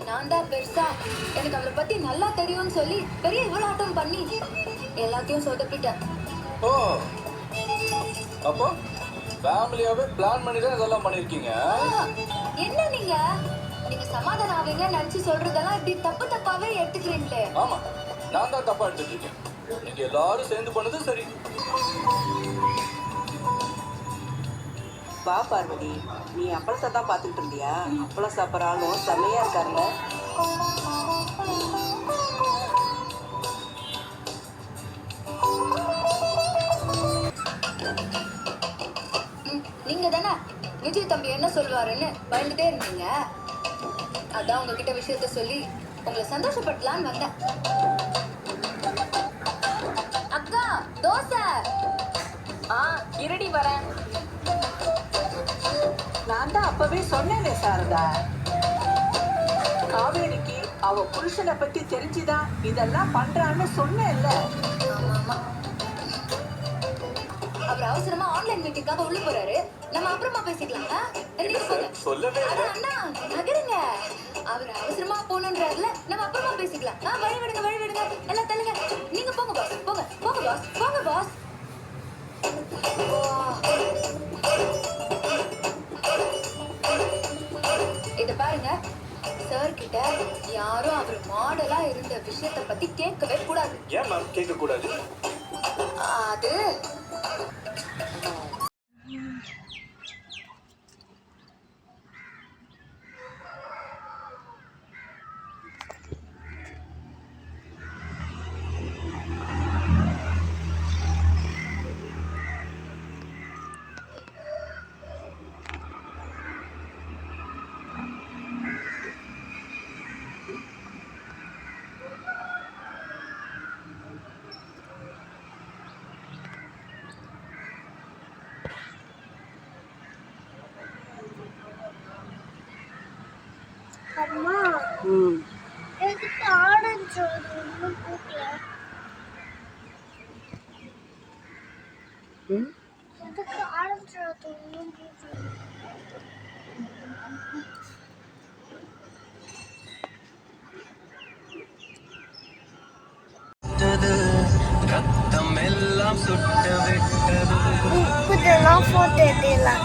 நான் தான் பெருசா எனக்கு அவரை பத்தி நல்லா தெரியும்னு சொல்லி பெரிய இவ்வளோட்டம் பண்ணி எல்லாத்தையும் சொதப்பிட்டேன். ஓ, அப்போ ஃபேமிலியாவே பிளான் பண்ணி தான் இதெல்லாம் பண்ணிருக்கீங்க. என்ன நீங்க நீங்க சமாதானம் ஆவீங்க நினைச்சு சொல்றதெல்லாம் இப்படி தப்பு தப்பாவே எடுத்துக்கிறீங்களே. ஆமா, நான் தான் தப்பா எடுத்துட்டு இருக்கேன். நீங்க எல்லாரும் சேர்ந்து பண்ணது சரி. வா பார்வதி, நீ அப்பளத்தை தான் பார்த்துக்கிட்டு இருந்தியா? அப்பளம் சாப்பிட்றாலும் செம்மையா இருக்காருல்ல. நீங்க தானே விஜய் தம்பி என்ன சொல்லுவாருன்னு பயந்துட்டே இருந்தீங்க. அதான் உங்ககிட்ட விஷயத்த சொல்லி உங்களை சந்தோஷப்படுத்தலான்னு வந்தேன். அக்கா தோசை. இருடி வரேன். நான் தான் அப்பவே சொன்னேனே சாரதா, காவேரிக்கு அவ புருஷனை பத்தி தெரிஞ்சுதான் இதெல்லாம் பண்றான்னு சொன்னேன்ல. அவர் அவசரமா ஆன்லைன் மீட்டிங்காக உள்ள போறாரு. நம்ம அப்புறமா பேசிக்கலாம். சொல்லவே இல்லை. அண்ணா நகருங்க. அவர் அவசரமா போகணுன்றாருல, நம்ம அப்புறமா பேசிக்கலாம். வழி விடுங்க வழி விடுங்க, எல்லாம் தள்ளுங்க. நீங்க போங்க பாஸ், போங்க போங்க பாஸ், போங்க பாஸ். இத பாருங்க, சார் கிட்ட யாரும் அவர் மாடலா இருந்த விஷயத்தை பத்தி கேட்கவே கூடாது. ஏன் மேம் கேட்க கூடாது? அது அம்மா எதுக்கு ஆரஞ்சு ஒன்றும் பூக்கல? எதுக்கு ஆரஞ்சு ஒன்றும் பூக்கல? ரத்தம் எல்லாம் சுட்டு விட்டது. இப்படிலாம் போட்டோ எடுக்கலாம்.